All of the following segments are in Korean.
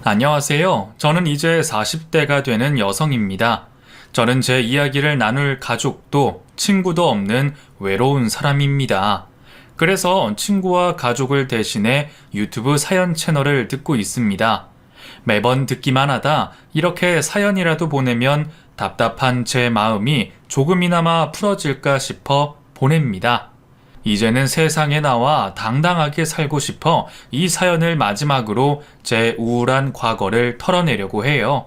안녕하세요. 저는 이제 40대가 되는 여성입니다. 저는 제 이야기를 나눌 가족도 친구도 없는 외로운 사람입니다. 그래서 친구와 가족을 대신해 유튜브 사연 채널을 듣고 있습니다. 매번 듣기만 하다 이렇게 사연이라도 보내면 답답한 제 마음이 조금이나마 풀어질까 싶어 보냅니다. 이제는 세상에 나와 당당하게 살고 싶어 이 사연을 마지막으로 제 우울한 과거를 털어내려고 해요.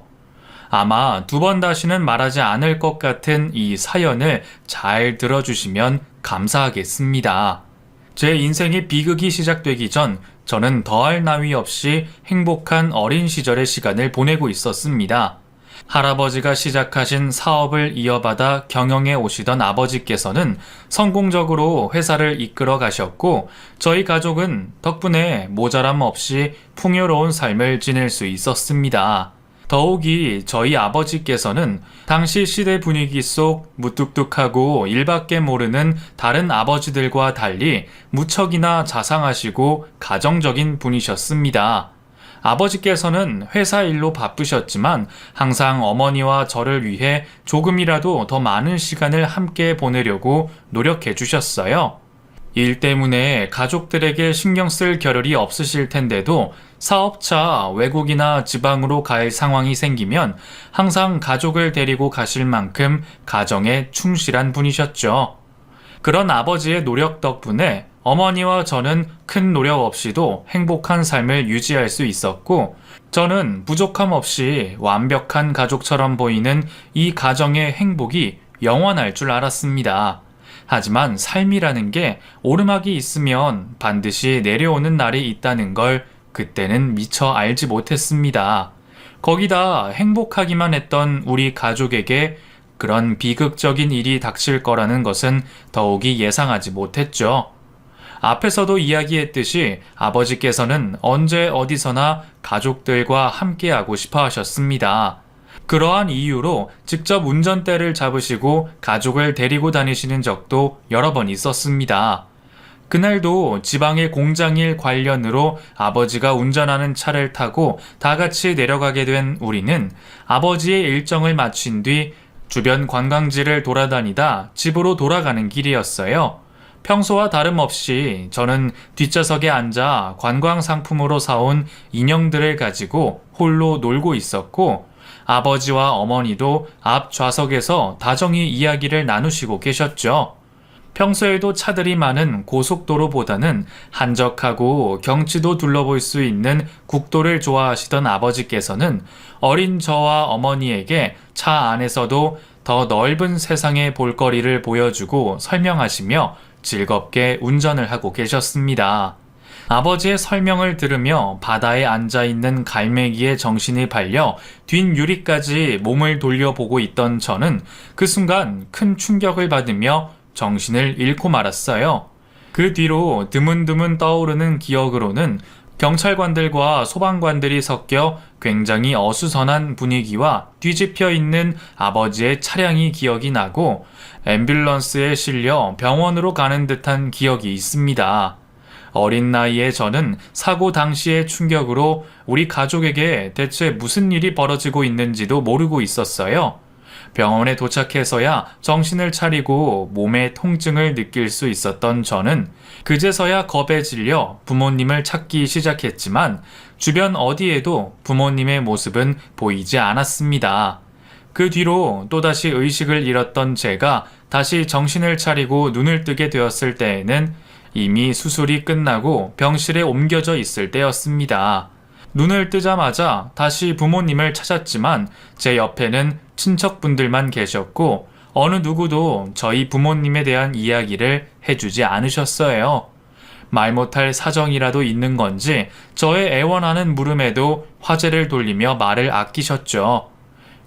아마 두 번 다시는 말하지 않을 것 같은 이 사연을 잘 들어주시면 감사하겠습니다. 제 인생의 비극이 시작되기 전 저는 더할 나위 없이 행복한 어린 시절의 시간을 보내고 있었습니다. 할아버지가 시작하신 사업을 이어받아 경영해 오시던 아버지께서는 성공적으로 회사를 이끌어 가셨고 저희 가족은 덕분에 모자람 없이 풍요로운 삶을 지낼 수 있었습니다. 더욱이 저희 아버지께서는 당시 시대 분위기 속 무뚝뚝하고 일밖에 모르는 다른 아버지들과 달리 무척이나 자상하시고 가정적인 분이셨습니다. 아버지께서는 회사 일로 바쁘셨지만 항상 어머니와 저를 위해 조금이라도 더 많은 시간을 함께 보내려고 노력해 주셨어요. 일 때문에 가족들에게 신경 쓸 겨를이 없으실 텐데도 사업차 외국이나 지방으로 갈 상황이 생기면 항상 가족을 데리고 가실 만큼 가정에 충실한 분이셨죠. 그런 아버지의 노력 덕분에 어머니와 저는 큰 노력 없이도 행복한 삶을 유지할 수 있었고, 저는 부족함 없이 완벽한 가족처럼 보이는 이 가정의 행복이 영원할 줄 알았습니다. 하지만 삶이라는 게 오르막이 있으면 반드시 내려오는 날이 있다는 걸 그때는 미처 알지 못했습니다. 거기다 행복하기만 했던 우리 가족에게 그런 비극적인 일이 닥칠 거라는 것은 더욱이 예상하지 못했죠. 앞에서도 이야기했듯이 아버지께서는 언제 어디서나 가족들과 함께하고 싶어 하셨습니다. 그러한 이유로 직접 운전대를 잡으시고 가족을 데리고 다니시는 적도 여러 번 있었습니다. 그날도 지방의 공장일 관련으로 아버지가 운전하는 차를 타고 다 같이 내려가게 된 우리는 아버지의 일정을 마친 뒤 주변 관광지를 돌아다니다 집으로 돌아가는 길이었어요. 평소와 다름없이 저는 뒷좌석에 앉아 관광 상품으로 사온 인형들을 가지고 홀로 놀고 있었고, 아버지와 어머니도 앞 좌석에서 다정히 이야기를 나누시고 계셨죠. 평소에도 차들이 많은 고속도로보다는 한적하고 경치도 둘러볼 수 있는 국도를 좋아하시던 아버지께서는 어린 저와 어머니에게 차 안에서도 더 넓은 세상의 볼거리를 보여주고 설명하시며 즐겁게 운전을 하고 계셨습니다. 아버지의 설명을 들으며 바다에 앉아있는 갈매기의 정신이 팔려 뒷유리까지 몸을 돌려보고 있던 저는 그 순간 큰 충격을 받으며 정신을 잃고 말았어요. 그 뒤로 드문드문 떠오르는 기억으로는 경찰관들과 소방관들이 섞여 굉장히 어수선한 분위기와 뒤집혀 있는 아버지의 차량이 기억이 나고 앰뷸런스에 실려 병원으로 가는 듯한 기억이 있습니다. 어린 나이에 저는 사고 당시의 충격으로 우리 가족에게 대체 무슨 일이 벌어지고 있는지도 모르고 있었어요. 병원에 도착해서야 정신을 차리고 몸의 통증을 느낄 수 있었던 저는 그제서야 겁에 질려 부모님을 찾기 시작했지만 주변 어디에도 부모님의 모습은 보이지 않았습니다. 그 뒤로 또다시 의식을 잃었던 제가 다시 정신을 차리고 눈을 뜨게 되었을 때에는 이미 수술이 끝나고 병실에 옮겨져 있을 때였습니다. 눈을 뜨자마자 다시 부모님을 찾았지만 제 옆에는 친척분들만 계셨고 어느 누구도 저희 부모님에 대한 이야기를 해주지 않으셨어요. 말 못할 사정이라도 있는 건지 저의 애원하는 물음에도 화제를 돌리며 말을 아끼셨죠.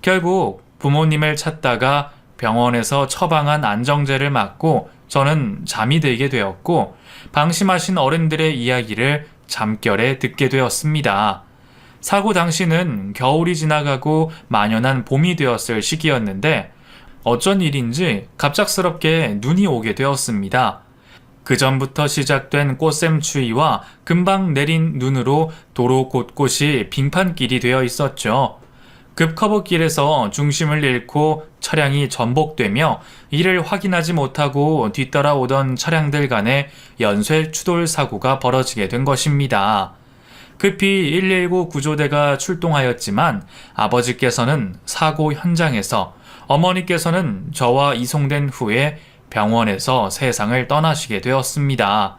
결국 부모님을 찾다가 병원에서 처방한 안정제를 맞고 저는 잠이 들게 되었고 방심하신 어른들의 이야기를 잠결에 듣게 되었습니다. 사고 당시는 겨울이 지나가고 만연한 봄이 되었을 시기였는데 어쩐 일인지 갑작스럽게 눈이 오게 되었습니다. 그 전부터 시작된 꽃샘추위와 금방 내린 눈으로 도로 곳곳이 빙판길이 되어 있었죠. 급커브길에서 중심을 잃고 차량이 전복되며 이를 확인하지 못하고 뒤따라오던 차량들 간의 연쇄 추돌 사고가 벌어지게 된 것입니다. 급히 119 구조대가 출동하였지만 아버지께서는 사고 현장에서, 어머니께서는 저와 이송된 후에 병원에서 세상을 떠나시게 되었습니다.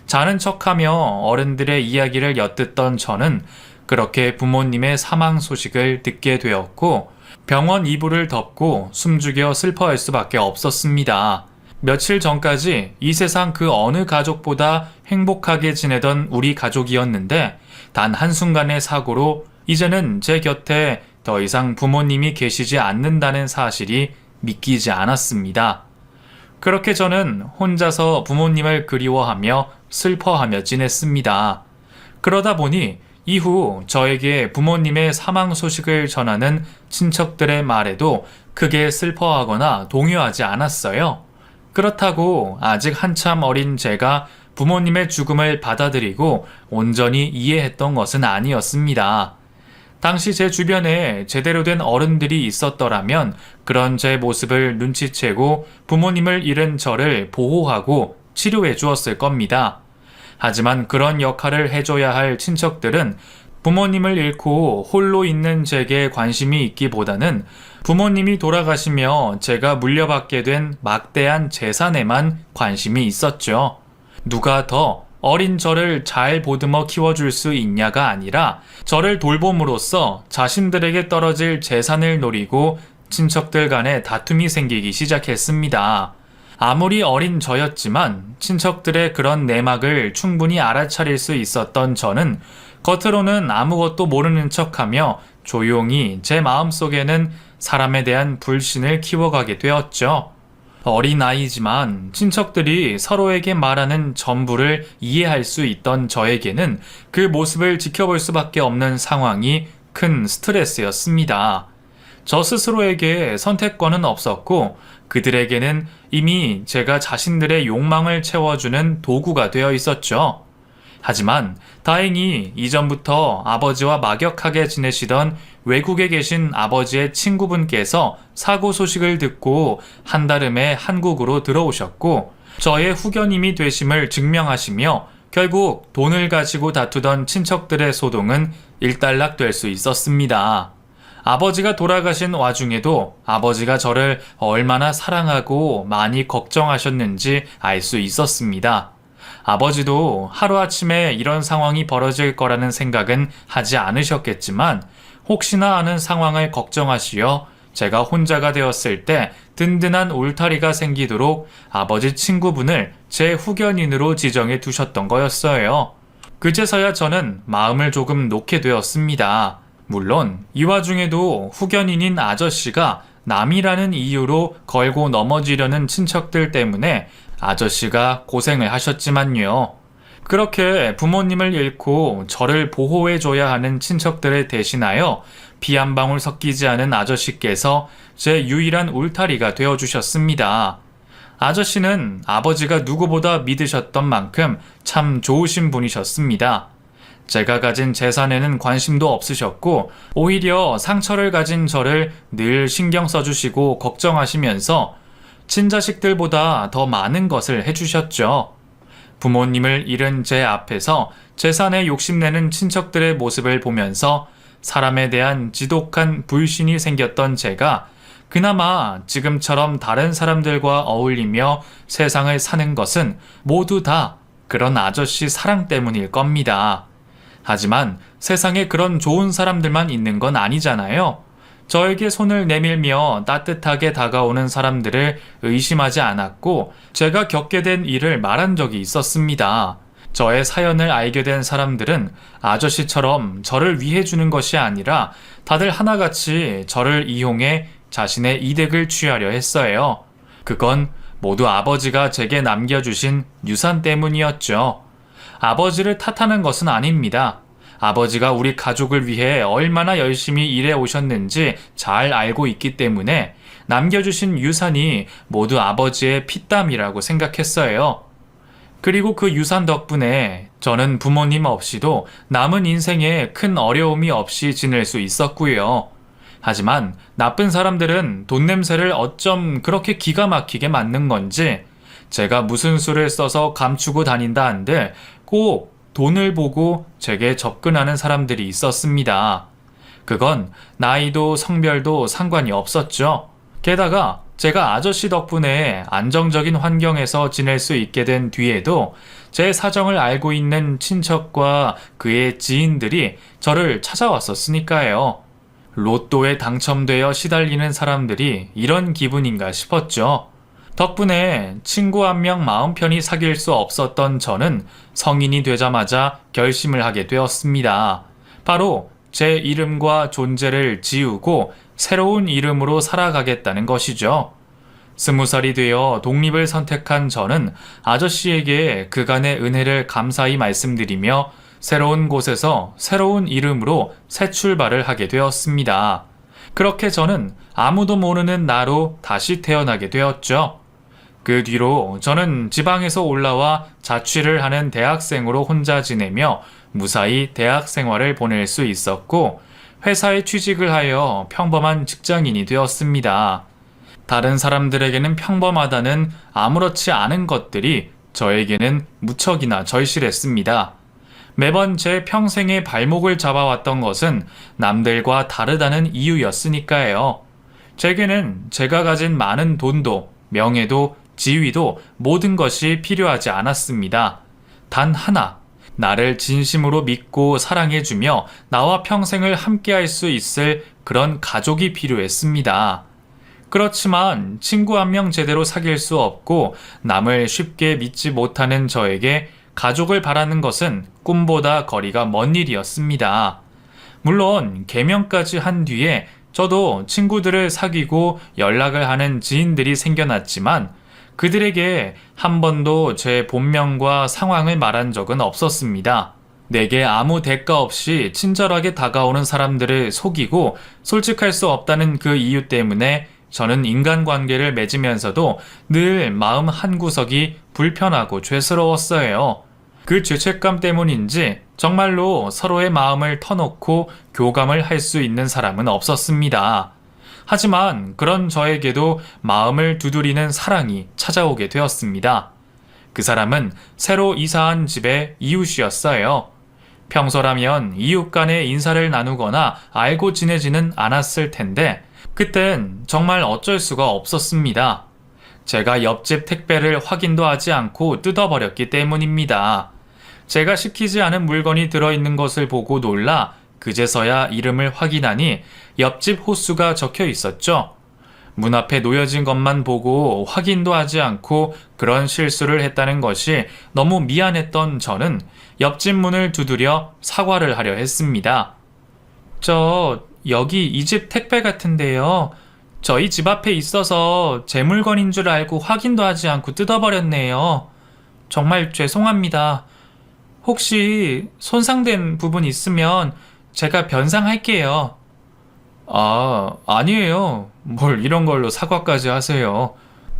자는 척하며 어른들의 이야기를 엿듣던 저는 그렇게 부모님의 사망 소식을 듣게 되었고 병원 이불을 덮고 숨죽여 슬퍼할 수밖에 없었습니다. 며칠 전까지 이 세상 그 어느 가족보다 행복하게 지내던 우리 가족이었는데 단 한순간의 사고로 이제는 제 곁에 더 이상 부모님이 계시지 않는다는 사실이 믿기지 않았습니다. 그렇게 저는 혼자서 부모님을 그리워하며 슬퍼하며 지냈습니다. 그러다 보니 이후 저에게 부모님의 사망 소식을 전하는 친척들의 말에도 크게 슬퍼하거나 동요하지 않았어요. 그렇다고 아직 한참 어린 제가 부모님의 죽음을 받아들이고 온전히 이해했던 것은 아니었습니다. 당시 제 주변에 제대로 된 어른들이 있었더라면 그런 제 모습을 눈치채고 부모님을 잃은 저를 보호하고 치료해 주었을 겁니다. 하지만 그런 역할을 해줘야 할 친척들은 부모님을 잃고 홀로 있는 제게 관심이 있기보다는 부모님이 돌아가시며 제가 물려받게 된 막대한 재산에만 관심이 있었죠. 누가 더 어린 저를 잘 보듬어 키워줄 수 있냐가 아니라 저를 돌봄으로써 자신들에게 떨어질 재산을 노리고 친척들 간에 다툼이 생기기 시작했습니다. 아무리 어린 저였지만 친척들의 그런 내막을 충분히 알아차릴 수 있었던 저는 겉으로는 아무것도 모르는 척하며 조용히 제 마음속에는 사람에 대한 불신을 키워가게 되었죠. 어린아이지만 친척들이 서로에게 말하는 전부를 이해할 수 있던 저에게는 그 모습을 지켜볼 수밖에 없는 상황이 큰 스트레스였습니다. 저 스스로에게 선택권은 없었고 그들에게는 이미 제가 자신들의 욕망을 채워주는 도구가 되어 있었죠. 하지만 다행히 이전부터 아버지와 막역하게 지내시던 외국에 계신 아버지의 친구분께서 사고 소식을 듣고 한달음에 한국으로 들어오셨고 저의 후견인이 되심을 증명하시며 결국 돈을 가지고 다투던 친척들의 소동은 일단락될 수 있었습니다. 아버지가 돌아가신 와중에도 아버지가 저를 얼마나 사랑하고 많이 걱정하셨는지 알 수 있었습니다. 아버지도 하루아침에 이런 상황이 벌어질 거라는 생각은 하지 않으셨겠지만 혹시나 하는 상황을 걱정하시어 제가 혼자가 되었을 때 든든한 울타리가 생기도록 아버지 친구분을 제 후견인으로 지정해 두셨던 거였어요. 그제서야 저는 마음을 조금 놓게 되었습니다. 물론 이 와중에도 후견인인 아저씨가 남이라는 이유로 걸고 넘어지려는 친척들 때문에 아저씨가 고생을 하셨지만요. 그렇게 부모님을 잃고 저를 보호해줘야 하는 친척들을 대신하여 피 한 방울 섞이지 않은 아저씨께서 제 유일한 울타리가 되어주셨습니다. 아저씨는 아버지가 누구보다 믿으셨던 만큼 참 좋으신 분이셨습니다. 제가 가진 재산에는 관심도 없으셨고 오히려 상처를 가진 저를 늘 신경 써주시고 걱정하시면서 친자식들보다 더 많은 것을 해주셨죠. 부모님을 잃은 제 앞에서 재산에 욕심내는 친척들의 모습을 보면서 사람에 대한 지독한 불신이 생겼던 제가 그나마 지금처럼 다른 사람들과 어울리며 세상을 사는 것은 모두 다 그런 아저씨 사랑 때문일 겁니다. 하지만 세상에 그런 좋은 사람들만 있는 건 아니잖아요. 저에게 손을 내밀며 따뜻하게 다가오는 사람들을 의심하지 않았고 제가 겪게 된 일을 말한 적이 있었습니다. 저의 사연을 알게 된 사람들은 아저씨처럼 저를 위해주는 것이 아니라 다들 하나같이 저를 이용해 자신의 이득을 취하려 했어요. 그건 모두 아버지가 제게 남겨주신 유산 때문이었죠. 아버지를 탓하는 것은 아닙니다. 아버지가 우리 가족을 위해 얼마나 열심히 일해 오셨는지 잘 알고 있기 때문에 남겨주신 유산이 모두 아버지의 피땀이라고 생각했어요. 그리고 그 유산 덕분에 저는 부모님 없이도 남은 인생에 큰 어려움이 없이 지낼 수 있었고요. 하지만 나쁜 사람들은 돈 냄새를 어쩜 그렇게 기가 막히게 맡는 건지 제가 무슨 수를 써서 감추고 다닌다 한들 꼭 돈을 보고 제게 접근하는 사람들이 있었습니다. 그건 나이도 성별도 상관이 없었죠. 게다가 제가 아저씨 덕분에 안정적인 환경에서 지낼 수 있게 된 뒤에도 제 사정을 알고 있는 친척과 그의 지인들이 저를 찾아왔었으니까요. 로또에 당첨되어 시달리는 사람들이 이런 기분인가 싶었죠. 덕분에 친구 한 명 마음 편히 사귈 수 없었던 저는 성인이 되자마자 결심을 하게 되었습니다. 바로 제 이름과 존재를 지우고 새로운 이름으로 살아가겠다는 것이죠. 20살이 되어 독립을 선택한 저는 아저씨에게 그간의 은혜를 감사히 말씀드리며 새로운 곳에서 새로운 이름으로 새 출발을 하게 되었습니다. 그렇게 저는 아무도 모르는 나로 다시 태어나게 되었죠. 그 뒤로 저는 지방에서 올라와 자취를 하는 대학생으로 혼자 지내며 무사히 대학 생활을 보낼 수 있었고 회사에 취직을 하여 평범한 직장인이 되었습니다. 다른 사람들에게는 평범하다는 아무렇지 않은 것들이 저에게는 무척이나 절실했습니다. 매번 제 평생의 발목을 잡아왔던 것은 남들과 다르다는 이유였으니까요. 제게는 제가 가진 많은 돈도 명예도 지위도 모든 것이 필요하지 않았습니다. 단 하나, 나를 진심으로 믿고 사랑해주며 나와 평생을 함께할 수 있을 그런 가족이 필요했습니다. 그렇지만 친구 한 명 제대로 사귈 수 없고 남을 쉽게 믿지 못하는 저에게 가족을 바라는 것은 꿈보다 거리가 먼 일이었습니다. 물론 개명까지 한 뒤에 저도 친구들을 사귀고 연락을 하는 지인들이 생겨났지만 그들에게 한 번도 제 본명과 상황을 말한 적은 없었습니다. 내게 아무 대가 없이 친절하게 다가오는 사람들을 속이고 솔직할 수 없다는 그 이유 때문에 저는 인간관계를 맺으면서도 늘 마음 한구석이 불편하고 죄스러웠어요. 그 죄책감 때문인지 정말로 서로의 마음을 터놓고 교감을 할 수 있는 사람은 없었습니다. 하지만 그런 저에게도 마음을 두드리는 사랑이 찾아오게 되었습니다. 그 사람은 새로 이사한 집의 이웃이었어요. 평소라면 이웃 간의 인사를 나누거나 알고 지내지는 않았을 텐데 그땐 정말 어쩔 수가 없었습니다. 제가 옆집 택배를 확인도 하지 않고 뜯어버렸기 때문입니다. 제가 시키지 않은 물건이 들어있는 것을 보고 놀라 그제서야 이름을 확인하니 옆집 호수가 적혀 있었죠. 문 앞에 놓여진 것만 보고 확인도 하지 않고 그런 실수를 했다는 것이 너무 미안했던 저는 옆집 문을 두드려 사과를 하려 했습니다. 여기 이 집 택배 같은데요. 저희 집 앞에 있어서 제 물건인 줄 알고 확인도 하지 않고 뜯어버렸네요. 정말 죄송합니다. 혹시 손상된 부분 있으면 제가 변상할게요. 아니에요. 뭘 이런 걸로 사과까지 하세요.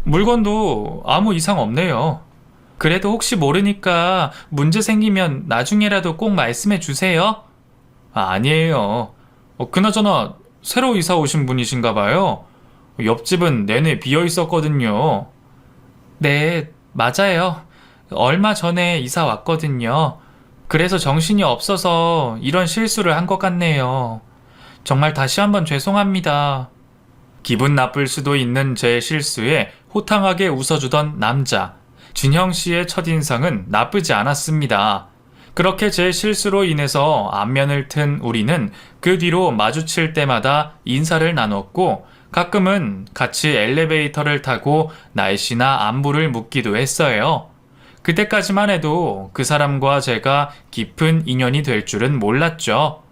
물건도 아무 이상 없네요. 그래도 혹시 모르니까 문제 생기면 나중에라도 꼭 말씀해 주세요. 아니에요. 그나저나 새로 이사 오신 분이신가 봐요. 옆집은 내내 비어 있었거든요. 네, 맞아요. 얼마 전에 이사 왔거든요. 그래서 정신이 없어서 이런 실수를 한 것 같네요. 정말 다시 한번 죄송합니다. 기분 나쁠 수도 있는 제 실수에 호탕하게 웃어주던 남자. 준형 씨의 첫인상은 나쁘지 않았습니다. 그렇게 제 실수로 인해서 안면을 튼 우리는 그 뒤로 마주칠 때마다 인사를 나눴고 가끔은 같이 엘리베이터를 타고 날씨나 안부를 묻기도 했어요. 그때까지만 해도 그 사람과 제가 깊은 인연이 될 줄은 몰랐죠.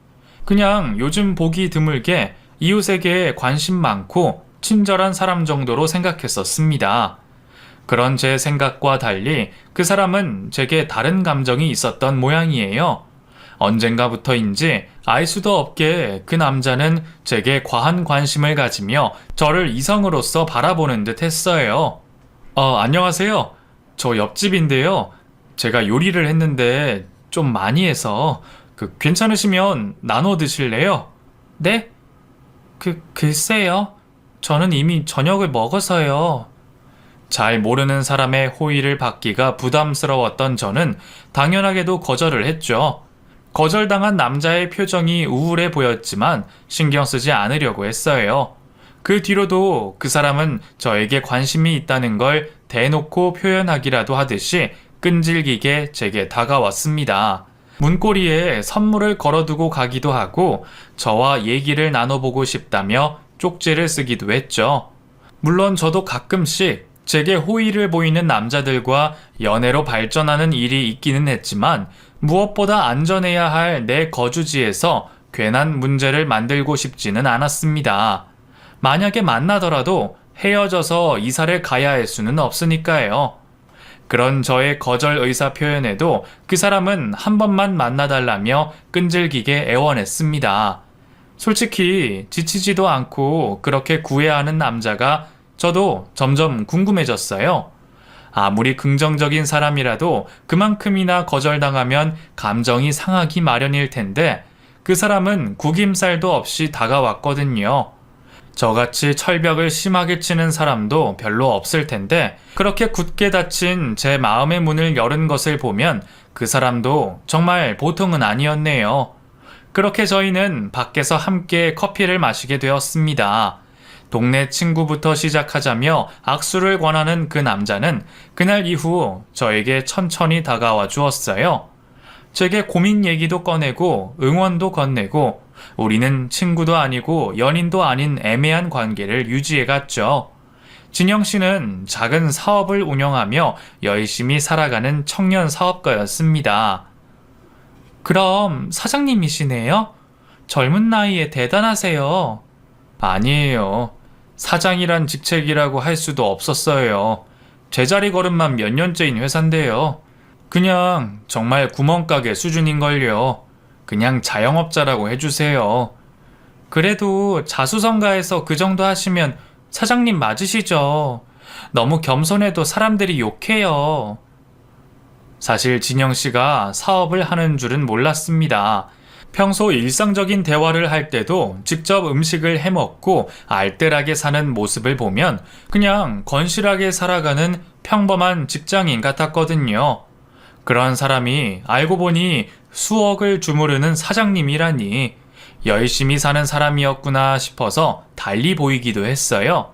그냥 요즘 보기 드물게 이웃에게 관심 많고 친절한 사람 정도로 생각했었습니다. 그런 제 생각과 달리 그 사람은 제게 다른 감정이 있었던 모양이에요. 언젠가부터인지 알 수도 없게 그 남자는 제게 과한 관심을 가지며 저를 이성으로서 바라보는 듯 했어요. 안녕하세요. 저 옆집인데요. 제가 요리를 했는데 좀 많이 해서 괜찮으시면 나눠 드실래요? 네? 글쎄요. 저는 이미 저녁을 먹어서요. 잘 모르는 사람의 호의를 받기가 부담스러웠던 저는 당연하게도 거절을 했죠. 거절당한 남자의 표정이 우울해 보였지만 신경 쓰지 않으려고 했어요. 그 뒤로도 그 사람은 저에게 관심이 있다는 걸 대놓고 표현하기라도 하듯이 끈질기게 제게 다가왔습니다. 문고리에 선물을 걸어두고 가기도 하고 저와 얘기를 나눠보고 싶다며 쪽지를 쓰기도 했죠. 물론 저도 가끔씩 제게 호의를 보이는 남자들과 연애로 발전하는 일이 있기는 했지만 무엇보다 안전해야 할 내 거주지에서 괜한 문제를 만들고 싶지는 않았습니다. 만약에 만나더라도 헤어져서 이사를 가야 할 수는 없으니까요. 그런 저의 거절 의사 표현에도 그 사람은 한 번만 만나달라며 끈질기게 애원했습니다. 솔직히 지치지도 않고 그렇게 구애하는 남자가 저도 점점 궁금해졌어요. 아무리 긍정적인 사람이라도 그만큼이나 거절당하면 감정이 상하기 마련일 텐데 그 사람은 구김살도 없이 다가왔거든요. 저같이 철벽을 심하게 치는 사람도 별로 없을 텐데 그렇게 굳게 닫힌 제 마음의 문을 열은 것을 보면 그 사람도 정말 보통은 아니었네요. 그렇게 저희는 밖에서 함께 커피를 마시게 되었습니다. 동네 친구부터 시작하자며 악수를 권하는 그 남자는 그날 이후 저에게 천천히 다가와 주었어요. 제게 고민 얘기도 꺼내고 응원도 건네고 우리는 친구도 아니고 연인도 아닌 애매한 관계를 유지해 갔죠. 진영 씨는 작은 사업을 운영하며 열심히 살아가는 청년 사업가였습니다. 그럼 사장님이시네요? 젊은 나이에 대단하세요. 아니에요. 사장이란 직책이라고 할 수도 없었어요. 제자리 걸음만 몇 년째인 회사인데요. 그냥 정말 구멍가게 수준인걸요. 그냥 자영업자라고 해주세요. 그래도 자수성가해서 그 정도 하시면 사장님 맞으시죠? 너무 겸손해도 사람들이 욕해요. 사실 진영 씨가 사업을 하는 줄은 몰랐습니다. 평소 일상적인 대화를 할 때도 직접 음식을 해먹고 알뜰하게 사는 모습을 보면 그냥 건실하게 살아가는 평범한 직장인 같았거든요. 그런 사람이 알고 보니 수억을 주무르는 사장님이라니 열심히 사는 사람이었구나 싶어서 달리 보이기도 했어요.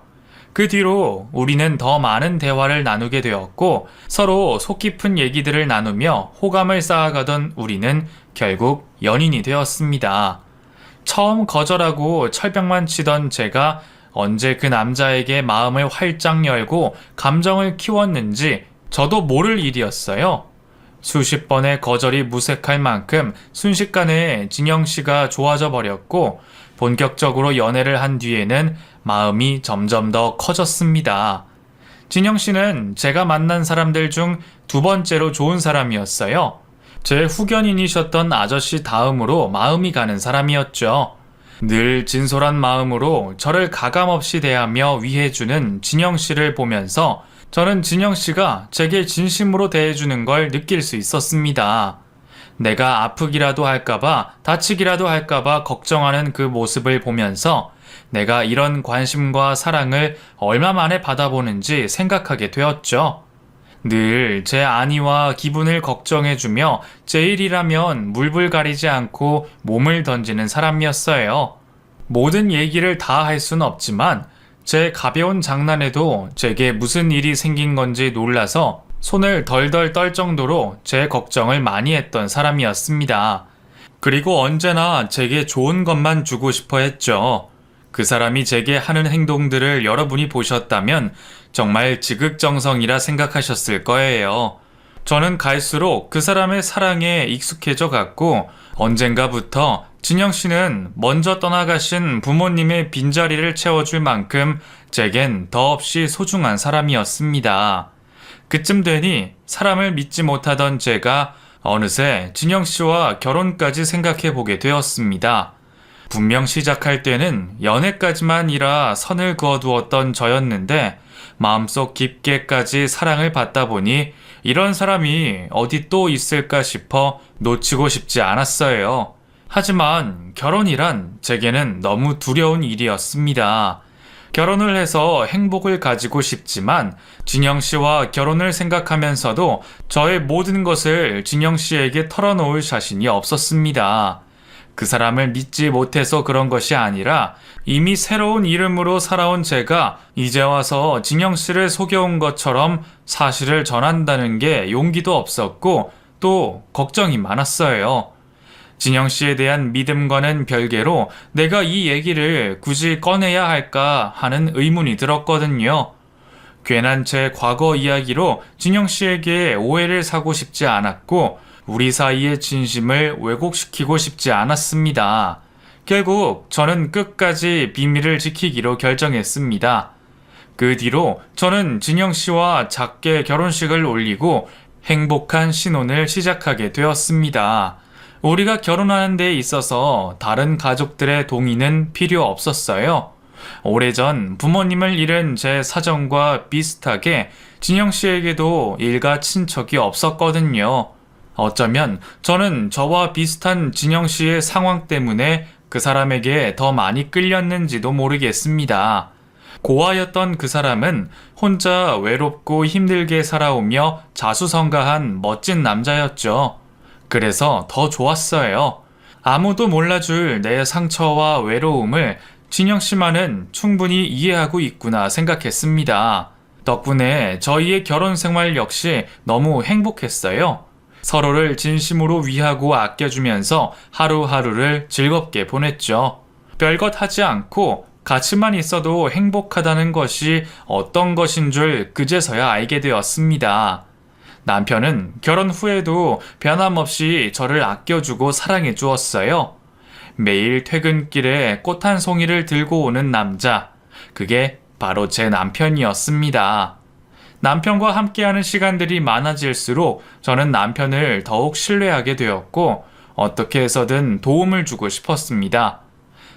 그 뒤로 우리는 더 많은 대화를 나누게 되었고 서로 속 깊은 얘기들을 나누며 호감을 쌓아가던 우리는 결국 연인이 되었습니다. 처음 거절하고 철벽만 치던 제가 언제 그 남자에게 마음을 활짝 열고 감정을 키웠는지 저도 모를 일이었어요. 수십 번의 거절이 무색할 만큼 순식간에 진영 씨가 좋아져 버렸고 본격적으로 연애를 한 뒤에는 마음이 점점 더 커졌습니다. 진영 씨는 제가 만난 사람들 중 두 번째로 좋은 사람이었어요. 제 후견인이셨던 아저씨 다음으로 마음이 가는 사람이었죠. 늘 진솔한 마음으로 저를 가감없이 대하며 위해주는 진영 씨를 보면서 저는 진영 씨가 제게 진심으로 대해주는 걸 느낄 수 있었습니다. 내가 아프기라도 할까봐, 다치기라도 할까봐 걱정하는 그 모습을 보면서 내가 이런 관심과 사랑을 얼마 만에 받아보는지 생각하게 되었죠. 늘 제 안위와 기분을 걱정해주며 제 일이라면 물불 가리지 않고 몸을 던지는 사람이었어요. 모든 얘기를 다 할 순 없지만 제 가벼운 장난에도 제게 무슨 일이 생긴 건지 놀라서 손을 덜덜 떨 정도로 제 걱정을 많이 했던 사람이었습니다. 그리고 언제나 제게 좋은 것만 주고 싶어 했죠. 그 사람이 제게 하는 행동들을 여러분이 보셨다면 정말 지극정성이라 생각하셨을 거예요. 저는 갈수록 그 사람의 사랑에 익숙해져 갔고 언젠가부터 진영 씨는 먼저 떠나가신 부모님의 빈자리를 채워줄 만큼 제겐 더없이 소중한 사람이었습니다. 그쯤 되니 사람을 믿지 못하던 제가 어느새 진영 씨와 결혼까지 생각해 보게 되었습니다. 분명 시작할 때는 연애까지만이라 선을 그어두었던 저였는데 마음속 깊게까지 사랑을 받다 보니 이런 사람이 어디 또 있을까 싶어 놓치고 싶지 않았어요. 하지만 결혼이란 제게는 너무 두려운 일이었습니다. 결혼을 해서 행복을 가지고 싶지만 진영 씨와 결혼을 생각하면서도 저의 모든 것을 진영 씨에게 털어놓을 자신이 없었습니다. 그 사람을 믿지 못해서 그런 것이 아니라 이미 새로운 이름으로 살아온 제가 이제 와서 진영 씨를 속여온 것처럼 사실을 전한다는 게 용기도 없었고 또 걱정이 많았어요. 진영 씨에 대한 믿음과는 별개로 내가 이 얘기를 굳이 꺼내야 할까 하는 의문이 들었거든요. 괜한 제 과거 이야기로 진영 씨에게 오해를 사고 싶지 않았고 우리 사이의 진심을 왜곡시키고 싶지 않았습니다. 결국 저는 끝까지 비밀을 지키기로 결정했습니다. 그 뒤로 저는 진영 씨와 작게 결혼식을 올리고 행복한 신혼을 시작하게 되었습니다. 우리가 결혼하는 데 있어서 다른 가족들의 동의는 필요 없었어요. 오래전 부모님을 잃은 제 사정과 비슷하게 진영 씨에게도 일가 친척이 없었거든요. 어쩌면 저는 저와 비슷한 진영 씨의 상황 때문에 그 사람에게 더 많이 끌렸는지도 모르겠습니다. 고아였던 그 사람은 혼자 외롭고 힘들게 살아오며 자수성가한 멋진 남자였죠. 그래서 더 좋았어요. 아무도 몰라줄 내 상처와 외로움을 진영 씨만은 충분히 이해하고 있구나 생각했습니다. 덕분에 저희의 결혼 생활 역시 너무 행복했어요. 서로를 진심으로 위하고 아껴주면서 하루하루를 즐겁게 보냈죠. 별것 하지 않고 같이만 있어도 행복하다는 것이 어떤 것인 줄 그제서야 알게 되었습니다. 남편은 결혼 후에도 변함없이 저를 아껴주고 사랑해 주었어요. 매일 퇴근길에 꽃 한 송이를 들고 오는 남자, 그게 바로 제 남편이었습니다. 남편과 함께하는 시간들이 많아질수록 저는 남편을 더욱 신뢰하게 되었고 어떻게 해서든 도움을 주고 싶었습니다.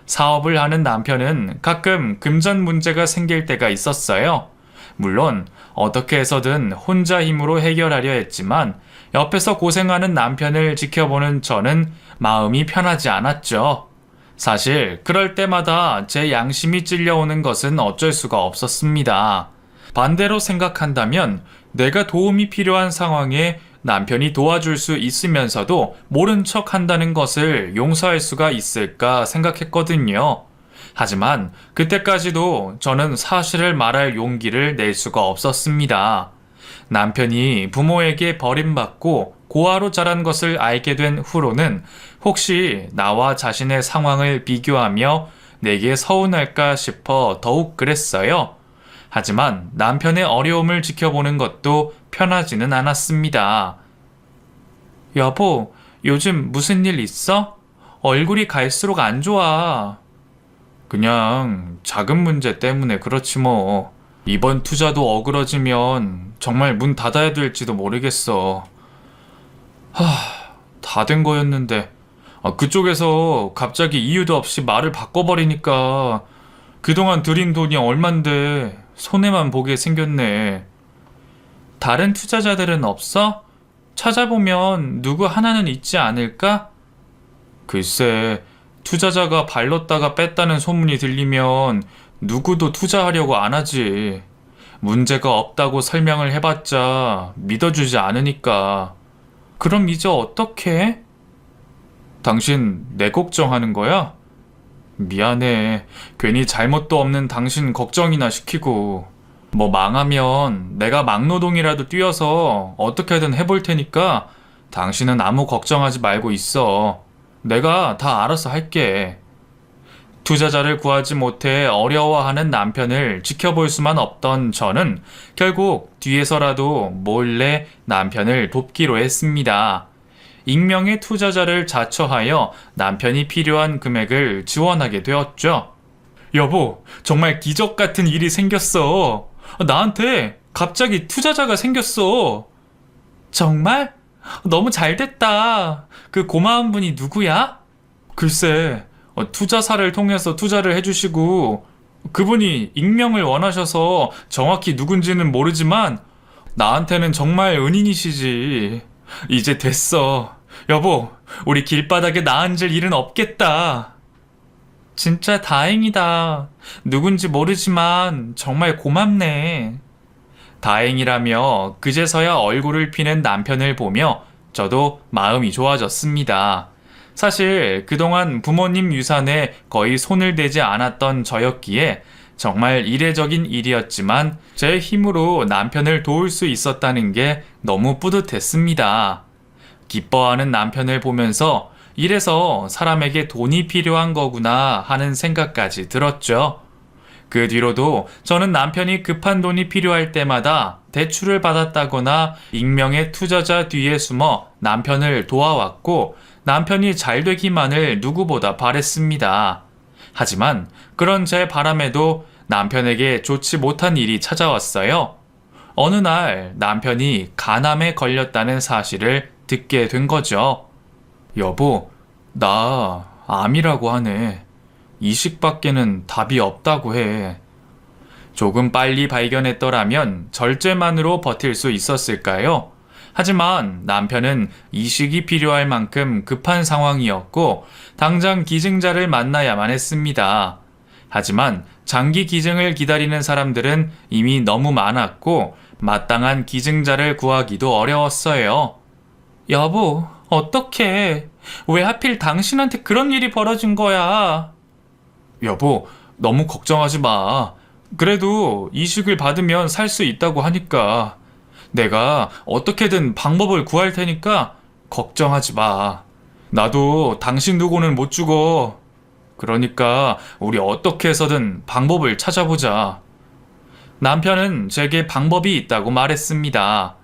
사업을 하는 남편은 가끔 금전 문제가 생길 때가 있었어요. 물론 어떻게 해서든 혼자 힘으로 해결하려 했지만 옆에서 고생하는 남편을 지켜보는 저는 마음이 편하지 않았죠. 사실 그럴 때마다 제 양심이 찔려오는 것은 어쩔 수가 없었습니다. 반대로 생각한다면 내가 도움이 필요한 상황에 남편이 도와줄 수 있으면서도 모른 척 한다는 것을 용서할 수가 있을까 생각했거든요. 하지만 그때까지도 저는 사실을 말할 용기를 낼 수가 없었습니다. 남편이 부모에게 버림받고 고아로 자란 것을 알게 된 후로는 혹시 나와 자신의 상황을 비교하며 내게 서운할까 싶어 더욱 그랬어요. 하지만 남편의 어려움을 지켜보는 것도 편하지는 않았습니다. 여보, 요즘 무슨 일 있어? 얼굴이 갈수록 안 좋아. 그냥 작은 문제 때문에 그렇지 뭐. 이번 투자도 어그러지면 정말 문 닫아야 될지도 모르겠어. 다 된 거였는데 그쪽에서 갑자기 이유도 없이 말을 바꿔버리니까 그동안 들인 돈이 얼만데 손해만 보게 생겼네. 다른 투자자들은 없어? 찾아보면 누구 하나는 있지 않을까? 글쎄, 투자자가 발렀다가 뺐다는 소문이 들리면 누구도 투자하려고 안 하지. 문제가 없다고 설명을 해봤자 믿어주지 않으니까. 그럼 이제 어떡해? 당신 내 걱정하는 거야? 미안해. 괜히 잘못도 없는 당신 걱정이나 시키고. 뭐 망하면 내가 막노동이라도 뛰어서 어떻게든 해볼 테니까 당신은 아무 걱정하지 말고 있어. 내가 다 알아서 할게. 투자자를 구하지 못해 어려워하는 남편을 지켜볼 수만 없던 저는 결국 뒤에서라도 몰래 남편을 돕기로 했습니다. 익명의 투자자를 자처하여 남편이 필요한 금액을 지원하게 되었죠. 여보, 정말 기적 같은 일이 생겼어. 나한테 갑자기 투자자가 생겼어. 정말? 너무 잘 됐다. 그 고마운 분이 누구야? 글쎄, 투자사를 통해서 투자를 해주시고 그분이 익명을 원하셔서 정확히 누군지는 모르지만 나한테는 정말 은인이시지. 이제 됐어. 여보, 우리 길바닥에 나 앉을 일은 없겠다. 진짜 다행이다. 누군지 모르지만 정말 고맙네. 다행이라며 그제서야 얼굴을 피는 남편을 보며 저도 마음이 좋아졌습니다. 사실 그동안 부모님 유산에 거의 손을 대지 않았던 저였기에 정말 이례적인 일이었지만 제 힘으로 남편을 도울 수 있었다는 게 너무 뿌듯했습니다. 기뻐하는 남편을 보면서 이래서 사람에게 돈이 필요한 거구나 하는 생각까지 들었죠. 그 뒤로도 저는 남편이 급한 돈이 필요할 때마다 대출을 받았다거나 익명의 투자자 뒤에 숨어 남편을 도와왔고 남편이 잘 되기만을 누구보다 바랬습니다. 하지만 그런 제 바람에도 남편에게 좋지 못한 일이 찾아왔어요. 어느 날 남편이 간암에 걸렸다는 사실을 듣게 된 거죠. 여보, 나 암이라고 하네. 이식밖에는 답이 없다고 해. 조금 빨리 발견했더라면 절제만으로 버틸 수 있었을까요? 하지만 남편은 이식이 필요할 만큼 급한 상황이었고 당장 기증자를 만나야만 했습니다. 하지만 장기 기증을 기다리는 사람들은 이미 너무 많았고 마땅한 기증자를 구하기도 어려웠어요. 여보, 어떡해. 왜 하필 당신한테 그런 일이 벌어진 거야? 여보, 너무 걱정하지 마. 그래도 이식을 받으면 살 수 있다고 하니까. 내가 어떻게든 방법을 구할 테니까 걱정하지 마. 나도 당신 두고는 못 죽어. 그러니까 우리 어떻게 해서든 방법을 찾아보자. 남편은 제게 방법이 있다고 말했습니다.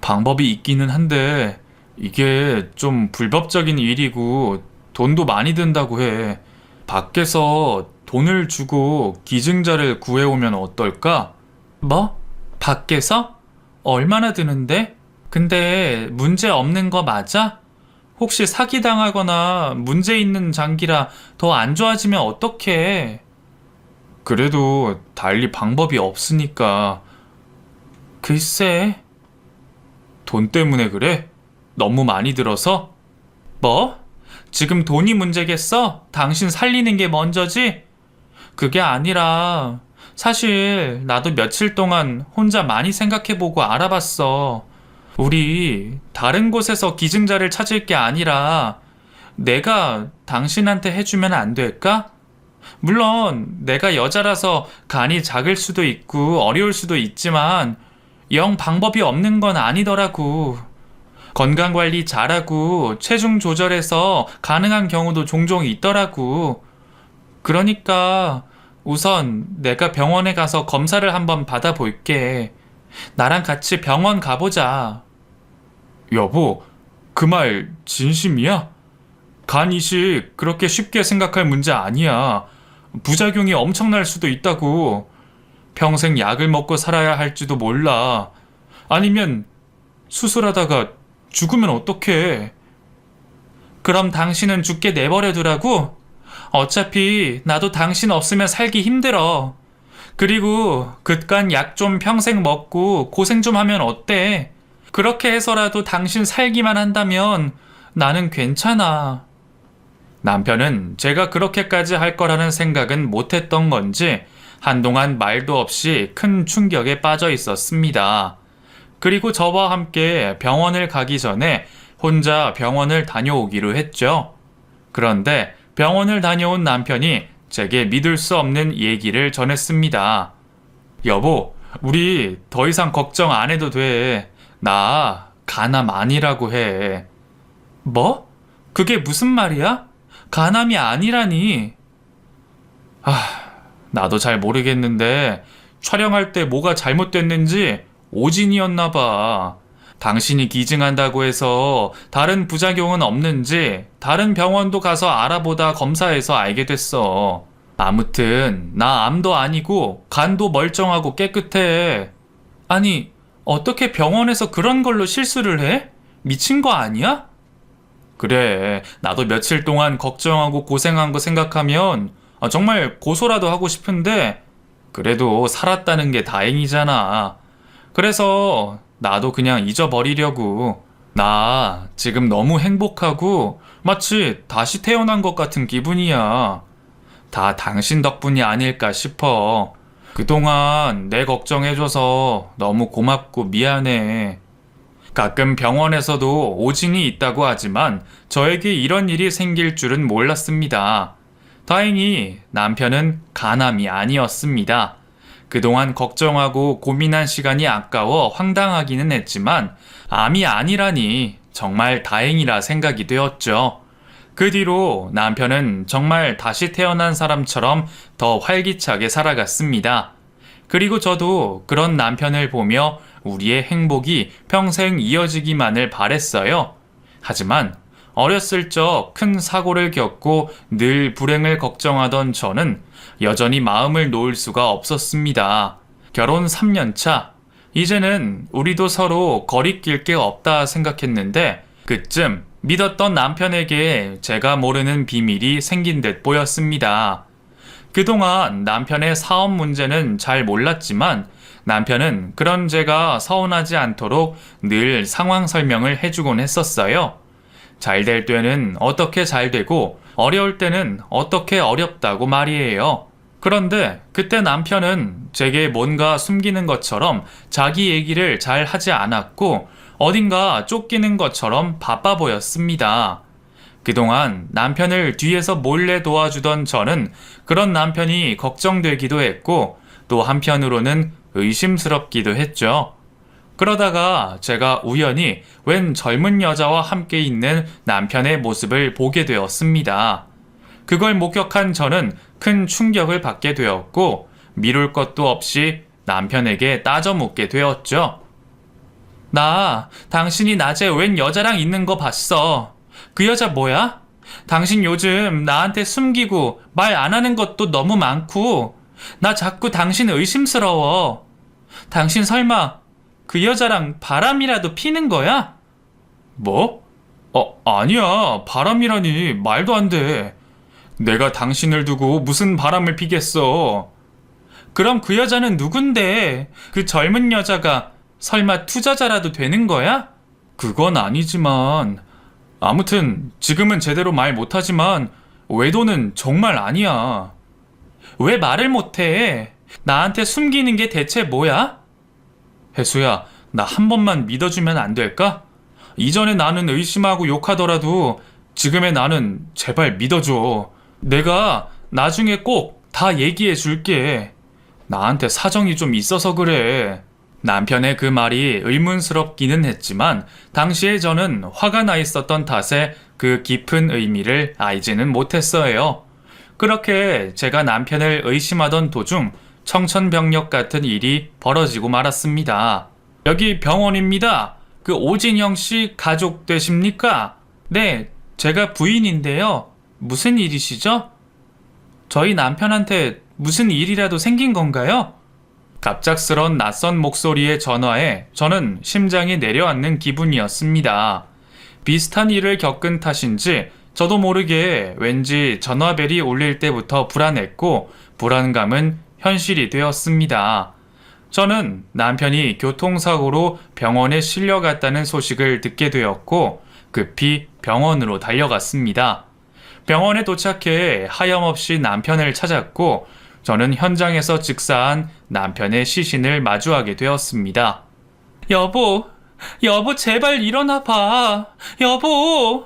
방법이 있기는 한데 이게 좀 불법적인 일이고 돈도 많이 든다고 해. 밖에서 돈을 주고 기증자를 구해오면 어떨까? 뭐? 밖에서? 얼마나 드는데? 근데 문제 없는 거 맞아? 혹시 사기당하거나 문제 있는 장기라 더 안 좋아지면 어떡해? 그래도 달리 방법이 없으니까. 글쎄. 돈 때문에 그래? 너무 많이 들어서? 뭐? 지금 돈이 문제겠어? 당신 살리는 게 먼저지? 그게 아니라 사실 나도 며칠 동안 혼자 많이 생각해보고 알아봤어. 우리 다른 곳에서 기증자를 찾을 게 아니라 내가 당신한테 해주면 안 될까? 물론 내가 여자라서 간이 작을 수도 있고 어려울 수도 있지만 영 방법이 없는 건 아니더라고. 건강관리 잘하고 체중 조절해서 가능한 경우도 종종 있더라고. 그러니까 우선 내가 병원에 가서 검사를 한번 받아볼게. 나랑 같이 병원 가보자. 여보, 그 말 진심이야? 간 이식 그렇게 쉽게 생각할 문제 아니야. 부작용이 엄청날 수도 있다고. 평생 약을 먹고 살아야 할지도 몰라. 아니면 수술하다가 죽으면 어떡해? 그럼 당신은 죽게 내버려 두라고? 어차피 나도 당신 없으면 살기 힘들어. 그리고 그깟 약 좀 평생 먹고 고생 좀 하면 어때? 그렇게 해서라도 당신 살기만 한다면 나는 괜찮아. 남편은 제가 그렇게까지 할 거라는 생각은 못했던 건지 한동안 말도 없이 큰 충격에 빠져 있었습니다. 그리고 저와 함께 병원을 가기 전에 혼자 병원을 다녀오기로 했죠. 그런데 병원을 다녀온 남편이 제게 믿을 수 없는 얘기를 전했습니다. 여보, 우리 더 이상 걱정 안 해도 돼. 나 간암 아니라고 해. 뭐? 그게 무슨 말이야? 간암이 아니라니. 나도 잘 모르겠는데 촬영할 때 뭐가 잘못됐는지 오진이었나 봐. 당신이 기증한다고 해서 다른 부작용은 없는지 다른 병원도 가서 알아보다 검사해서 알게 됐어. 아무튼 나 암도 아니고 간도 멀쩡하고 깨끗해. 아니, 어떻게 병원에서 그런 걸로 실수를 해? 미친 거 아니야? 그래, 나도 며칠 동안 걱정하고 고생한 거 생각하면 정말 고소라도 하고 싶은데 그래도 살았다는 게 다행이잖아. 그래서 나도 그냥 잊어버리려고. 나 지금 너무 행복하고 마치 다시 태어난 것 같은 기분이야. 다 당신 덕분이 아닐까 싶어. 그동안 내 걱정해줘서 너무 고맙고 미안해. 가끔 병원에서도 오진이 있다고 하지만 저에게 이런 일이 생길 줄은 몰랐습니다. 다행히 남편은 간암이 아니었습니다. 그동안 걱정하고 고민한 시간이 아까워 황당하기는 했지만 암이 아니라니 정말 다행이라 생각이 되었죠. 그 뒤로 남편은 정말 다시 태어난 사람처럼 더 활기차게 살아갔습니다. 그리고 저도 그런 남편을 보며 우리의 행복이 평생 이어지기만을 바랬어요. 하지만 어렸을 적 큰 사고를 겪고 늘 불행을 걱정하던 저는 여전히 마음을 놓을 수가 없었습니다. 결혼 3년 차. 이제는 우리도 서로 거리낄 게 없다 생각했는데 그쯤 믿었던 남편에게 제가 모르는 비밀이 생긴 듯 보였습니다. 그동안 남편의 사업 문제는 잘 몰랐지만 남편은 그런 제가 서운하지 않도록 늘 상황 설명을 해주곤 했었어요. 잘 될 때는 어떻게 잘 되고 어려울 때는 어떻게 어렵다고 말이에요. 그런데 그때 남편은 제게 뭔가 숨기는 것처럼 자기 얘기를 잘 하지 않았고 어딘가 쫓기는 것처럼 바빠 보였습니다. 그동안 남편을 뒤에서 몰래 도와주던 저는 그런 남편이 걱정되기도 했고 또 한편으로는 의심스럽기도 했죠. 그러다가 제가 우연히 웬 젊은 여자와 함께 있는 남편의 모습을 보게 되었습니다. 그걸 목격한 저는 큰 충격을 받게 되었고 미룰 것도 없이 남편에게 따져 묻게 되었죠. 나 당신이 낮에 웬 여자랑 있는 거 봤어. 그 여자 뭐야? 당신 요즘 나한테 숨기고 말 안 하는 것도 너무 많고 나 자꾸 당신 의심스러워. 당신 설마 그 여자랑 바람이라도 피는 거야? 뭐? 아니야. 바람이라니 말도 안 돼. 내가 당신을 두고 무슨 바람을 피겠어. 그럼 그 여자는 누군데? 그 젊은 여자가 설마 투자자라도 되는 거야? 그건 아니지만 아무튼 지금은 제대로 말 못하지만 외도는 정말 아니야. 왜 말을 못해? 나한테 숨기는 게 대체 뭐야? 혜수야, 나 한 번만 믿어주면 안 될까? 이전에 나는 의심하고 욕하더라도 지금의 나는 제발 믿어줘. 내가 나중에 꼭 다 얘기해 줄게. 나한테 사정이 좀 있어서 그래. 남편의 그 말이 의문스럽기는 했지만 당시에 저는 화가 나 있었던 탓에 그 깊은 의미를 알지는 못했어요. 그렇게 제가 남편을 의심하던 도중 청천벽력 같은 일이 벌어지고 말았습니다. 여기 병원입니다. 그 오진영 씨 가족 되십니까? 네, 제가 부인인데요. 무슨 일이시죠? 저희 남편한테 무슨 일이라도 생긴 건가요? 갑작스런 낯선 목소리의 전화에 저는 심장이 내려앉는 기분이었습니다. 비슷한 일을 겪은 탓인지 저도 모르게 왠지 전화벨이 울릴 때부터 불안했고 불안감은 현실이 되었습니다. 저는 남편이 교통사고로 병원에 실려갔다는 소식을 듣게 되었고 급히 병원으로 달려갔습니다. 병원에 도착해 하염없이 남편을 찾았고 저는 현장에서 즉사한 남편의 시신을 마주하게 되었습니다. 여보 제발 일어나 봐. 여보.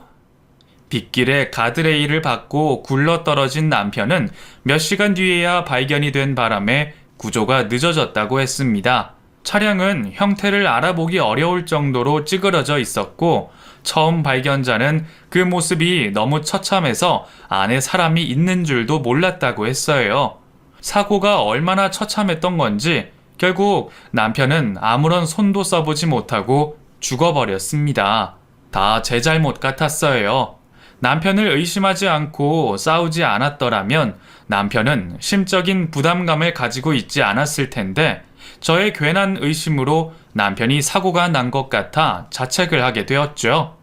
빗길에 가드레일을 받고 굴러떨어진 남편은 몇 시간 뒤에야 발견이 된 바람에 구조가 늦어졌다고 했습니다. 차량은 형태를 알아보기 어려울 정도로 찌그러져 있었고 처음 발견자는 그 모습이 너무 처참해서 안에 사람이 있는 줄도 몰랐다고 했어요. 사고가 얼마나 처참했던 건지 결국 남편은 아무런 손도 써보지 못하고 죽어버렸습니다. 다 제 잘못 같았어요. 남편을 의심하지 않고 싸우지 않았더라면 남편은 심적인 부담감을 가지고 있지 않았을 텐데 저의 괜한 의심으로 남편이 사고가 난 것 같아 자책을 하게 되었죠.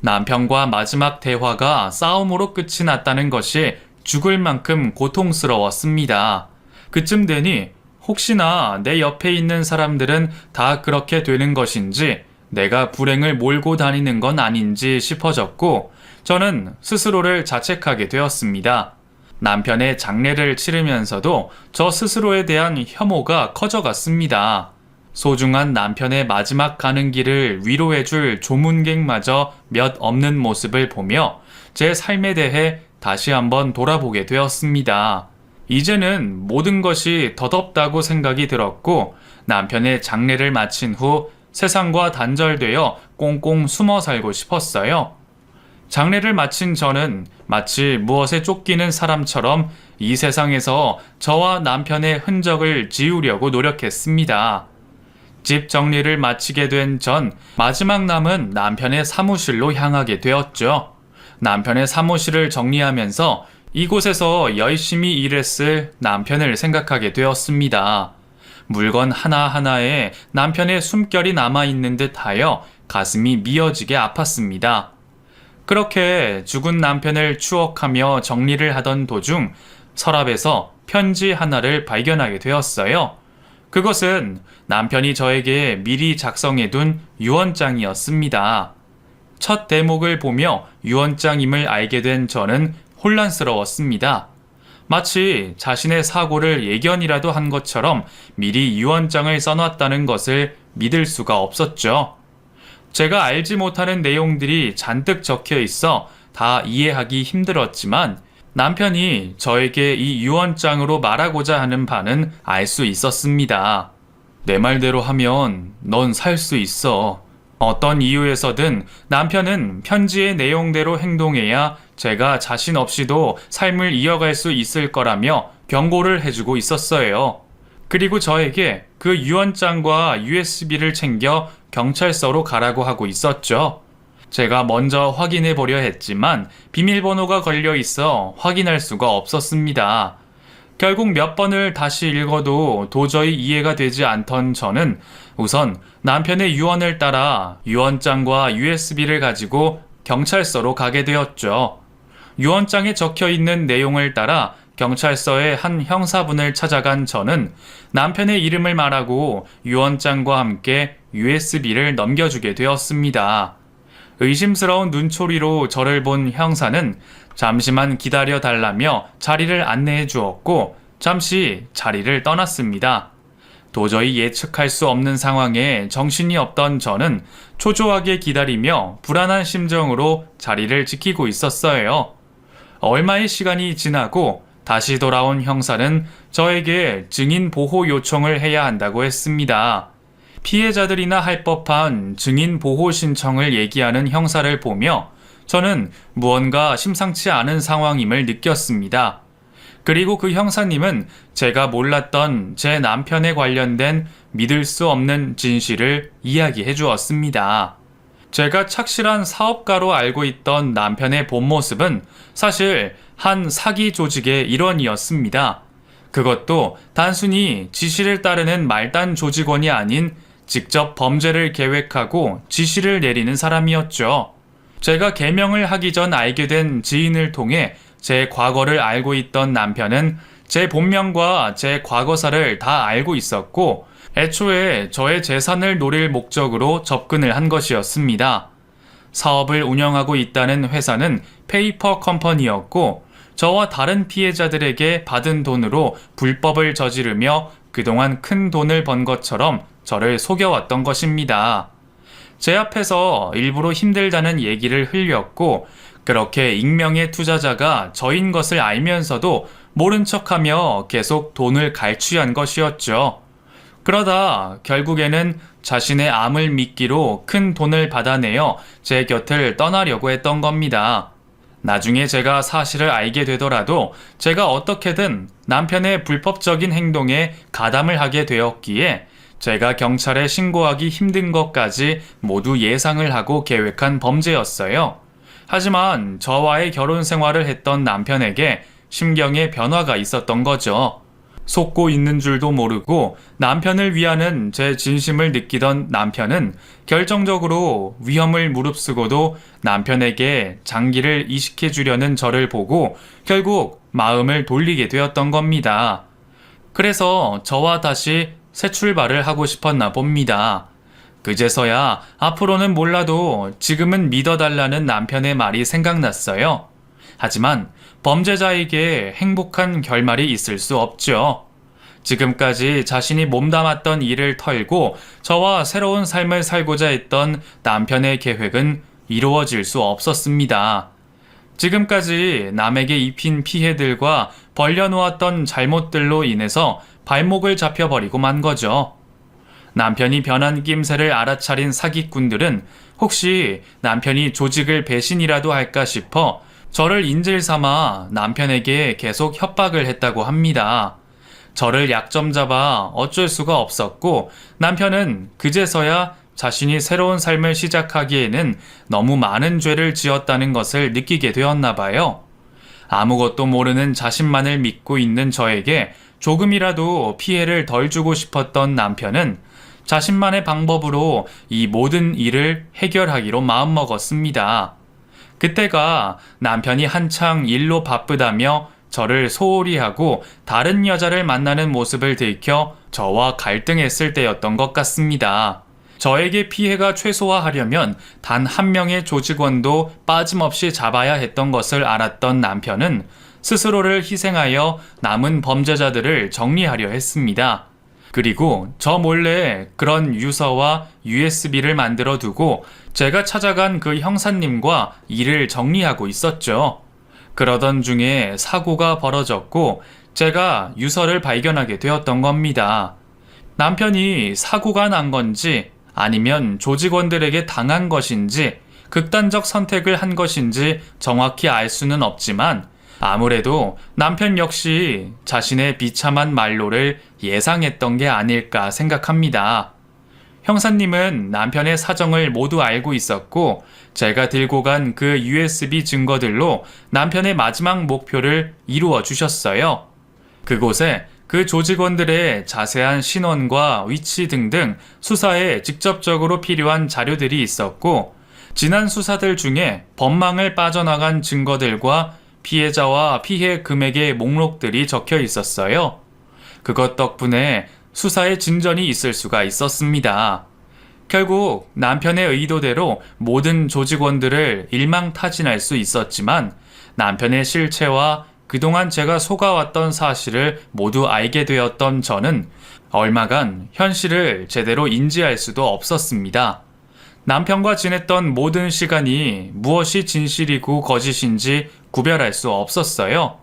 남편과 마지막 대화가 싸움으로 끝이 났다는 것이 죽을 만큼 고통스러웠습니다. 그쯤 되니 혹시나 내 옆에 있는 사람들은 다 그렇게 되는 것인지 내가 불행을 몰고 다니는 건 아닌지 싶어졌고 저는 스스로를 자책하게 되었습니다. 남편의 장례를 치르면서도 저 스스로에 대한 혐오가 커져갔습니다. 소중한 남편의 마지막 가는 길을 위로해줄 조문객마저 몇 없는 모습을 보며 제 삶에 대해 다시 한번 돌아보게 되었습니다. 이제는 모든 것이 덧없다고 생각이 들었고 남편의 장례를 마친 후 세상과 단절되어 꽁꽁 숨어 살고 싶었어요. 장례를 마친 저는 마치 무엇에 쫓기는 사람처럼 이 세상에서 저와 남편의 흔적을 지우려고 노력했습니다. 집 정리를 마치게 된 전 마지막 남은 남편의 사무실로 향하게 되었죠. 남편의 사무실을 정리하면서 이곳에서 열심히 일했을 남편을 생각하게 되었습니다. 물건 하나하나에 남편의 숨결이 남아있는 듯 하여 가슴이 미어지게 아팠습니다. 그렇게 죽은 남편을 추억하며 정리를 하던 도중 서랍에서 편지 하나를 발견하게 되었어요. 그것은 남편이 저에게 미리 작성해둔 유언장이었습니다. 첫 대목을 보며 유언장임을 알게 된 저는 혼란스러웠습니다. 마치 자신의 사고를 예견이라도 한 것처럼 미리 유언장을 써놨다는 것을 믿을 수가 없었죠. 제가 알지 못하는 내용들이 잔뜩 적혀 있어 다 이해하기 힘들었지만 남편이 저에게 이 유언장으로 말하고자 하는 바는 알 수 있었습니다. 내 말대로 하면 넌 살 수 있어. 어떤 이유에서든 남편은 편지의 내용대로 행동해야 제가 자신 없이도 삶을 이어갈 수 있을 거라며 경고를 해주고 있었어요. 그리고 저에게 그 유언장과 USB를 챙겨 경찰서로 가라고 하고 있었죠. 제가 먼저 확인해 보려 했지만 비밀번호가 걸려 있어 확인할 수가 없었습니다. 결국 몇 번을 다시 읽어도 도저히 이해가 되지 않던 저는 우선 남편의 유언을 따라 유언장과 USB를 가지고 경찰서로 가게 되었죠. 유언장에 적혀 있는 내용을 따라 경찰서의 한 형사분을 찾아간 저는 남편의 이름을 말하고 유언장과 함께 USB를 넘겨주게 되었습니다. 의심스러운 눈초리로 저를 본 형사는 잠시만 기다려 달라며 자리를 안내해 주었고 잠시 자리를 떠났습니다. 도저히 예측할 수 없는 상황에 정신이 없던 저는 초조하게 기다리며 불안한 심정으로 자리를 지키고 있었어요. 얼마의 시간이 지나고 다시 돌아온 형사는 저에게 증인 보호 요청을 해야 한다고 했습니다. 피해자들이나 할 법한 증인 보호 신청을 얘기하는 형사를 보며 저는 무언가 심상치 않은 상황임을 느꼈습니다. 그리고 그 형사님은 제가 몰랐던 제 남편에 관련된 믿을 수 없는 진실을 이야기해 주었습니다. 제가 착실한 사업가로 알고 있던 남편의 본 모습은 사실 한 사기 조직의 일원이었습니다. 그것도 단순히 지시를 따르는 말단 조직원이 아닌 직접 범죄를 계획하고 지시를 내리는 사람이었죠. 제가 개명을 하기 전 알게 된 지인을 통해 제 과거를 알고 있던 남편은 제 본명과 제 과거사를 다 알고 있었고 애초에 저의 재산을 노릴 목적으로 접근을 한 것이었습니다. 사업을 운영하고 있다는 회사는 페이퍼 컴퍼니였고 저와 다른 피해자들에게 받은 돈으로 불법을 저지르며 그동안 큰 돈을 번 것처럼 저를 속여왔던 것입니다. 제 앞에서 일부러 힘들다는 얘기를 흘렸고 그렇게 익명의 투자자가 저인 것을 알면서도 모른 척하며 계속 돈을 갈취한 것이었죠. 그러다 결국에는 자신의 암을 미끼로 큰 돈을 받아내어 제 곁을 떠나려고 했던 겁니다. 나중에 제가 사실을 알게 되더라도 제가 어떻게든 남편의 불법적인 행동에 가담을 하게 되었기에 제가 경찰에 신고하기 힘든 것까지 모두 예상을 하고 계획한 범죄였어요. 하지만 저와의 결혼 생활을 했던 남편에게 심경의 변화가 있었던 거죠. 속고 있는 줄도 모르고 남편을 위하는 제 진심을 느끼던 남편은 결정적으로 위험을 무릅쓰고도 남편에게 장기를 이식해 주려는 저를 보고 결국 마음을 돌리게 되었던 겁니다. 그래서 저와 다시 새 출발을 하고 싶었나 봅니다. 그제서야 앞으로는 몰라도 지금은 믿어달라는 남편의 말이 생각났어요. 하지만 범죄자에게 행복한 결말이 있을 수 없죠. 지금까지 자신이 몸담았던 일을 털고 저와 새로운 삶을 살고자 했던 남편의 계획은 이루어질 수 없었습니다. 지금까지 남에게 입힌 피해들과 벌려놓았던 잘못들로 인해서 발목을 잡혀버리고 만 거죠. 남편이 변한 낌새를 알아차린 사기꾼들은 혹시 남편이 조직을 배신이라도 할까 싶어 저를 인질 삼아 남편에게 계속 협박을 했다고 합니다. 저를 약점 잡아 어쩔 수가 없었고 남편은 그제서야 자신이 새로운 삶을 시작하기에는 너무 많은 죄를 지었다는 것을 느끼게 되었나 봐요. 아무것도 모르는 자신만을 믿고 있는 저에게 조금이라도 피해를 덜 주고 싶었던 남편은 자신만의 방법으로 이 모든 일을 해결하기로 마음먹었습니다. 그때가 남편이 한창 일로 바쁘다며 저를 소홀히 하고 다른 여자를 만나는 모습을 들켜 저와 갈등했을 때였던 것 같습니다. 저에게 피해가 최소화하려면 단 한 명의 조직원도 빠짐없이 잡아야 했던 것을 알았던 남편은 스스로를 희생하여 남은 범죄자들을 정리하려 했습니다. 그리고 저 몰래 그런 유서와 USB를 만들어 두고 제가 찾아간 그 형사님과 일을 정리하고 있었죠. 그러던 중에 사고가 벌어졌고 제가 유서를 발견하게 되었던 겁니다. 남편이 사고가 난 건지 아니면 조직원들에게 당한 것인지 극단적 선택을 한 것인지 정확히 알 수는 없지만 아무래도 남편 역시 자신의 비참한 말로를 예상했던 게 아닐까 생각합니다. 형사님은 남편의 사정을 모두 알고 있었고 제가 들고 간 그 USB 증거들로 남편의 마지막 목표를 이루어 주셨어요. 그곳에 그 조직원들의 자세한 신원과 위치 등등 수사에 직접적으로 필요한 자료들이 있었고 지난 수사들 중에 법망을 빠져나간 증거들과 피해자와 피해 금액의 목록들이 적혀 있었어요. 그것 덕분에 수사에 진전이 있을 수가 있었습니다. 결국 남편의 의도대로 모든 조직원들을 일망타진할 수 있었지만 남편의 실체와 그동안 제가 속아왔던 사실을 모두 알게 되었던 저는 얼마간 현실을 제대로 인지할 수도 없었습니다. 남편과 지냈던 모든 시간이 무엇이 진실이고 거짓인지 구별할 수 없었어요.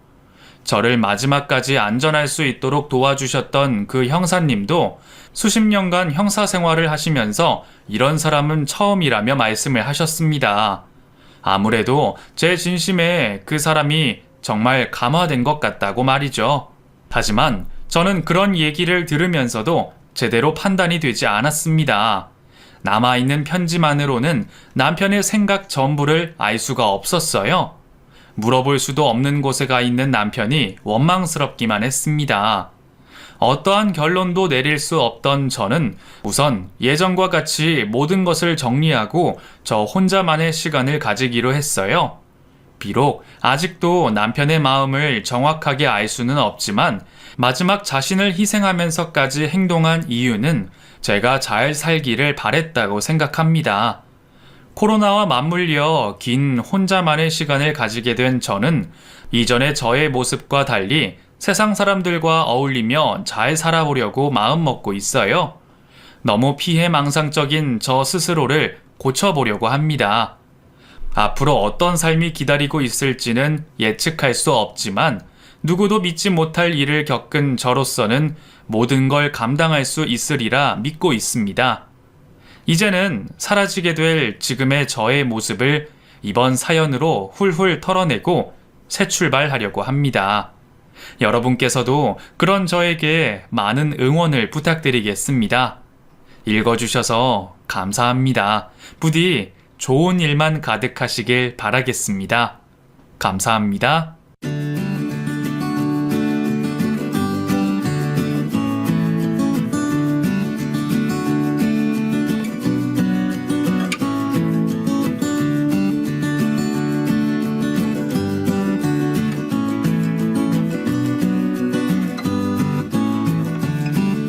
저를 마지막까지 안전할 수 있도록 도와주셨던 그 형사님도 수십 년간 형사 생활을 하시면서 이런 사람은 처음이라며 말씀을 하셨습니다. 아무래도 제 진심에 그 사람이 정말 감화된 것 같다고 말이죠. 하지만 저는 그런 얘기를 들으면서도 제대로 판단이 되지 않았습니다. 남아있는 편지만으로는 남편의 생각 전부를 알 수가 없었어요. 물어볼 수도 없는 곳에 가 있는 남편이 원망스럽기만 했습니다. 어떠한 결론도 내릴 수 없던 저는 우선 예전과 같이 모든 것을 정리하고 저 혼자만의 시간을 가지기로 했어요. 비록 아직도 남편의 마음을 정확하게 알 수는 없지만 마지막 자신을 희생하면서까지 행동한 이유는 제가 잘 살기를 바랬다고 생각합니다. 코로나와 맞물려 긴 혼자만의 시간을 가지게 된 저는 이전의 저의 모습과 달리 세상 사람들과 어울리며 잘 살아보려고 마음먹고 있어요. 너무 피해망상적인 저 스스로를 고쳐보려고 합니다. 앞으로 어떤 삶이 기다리고 있을지는 예측할 수 없지만 누구도 믿지 못할 일을 겪은 저로서는 모든 걸 감당할 수 있으리라 믿고 있습니다. 이제는 사라지게 될 지금의 저의 모습을 이번 사연으로 훌훌 털어내고 새 출발하려고 합니다. 여러분께서도 그런 저에게 많은 응원을 부탁드리겠습니다. 읽어주셔서 감사합니다. 부디 좋은 일만 가득하시길 바라겠습니다. 감사합니다.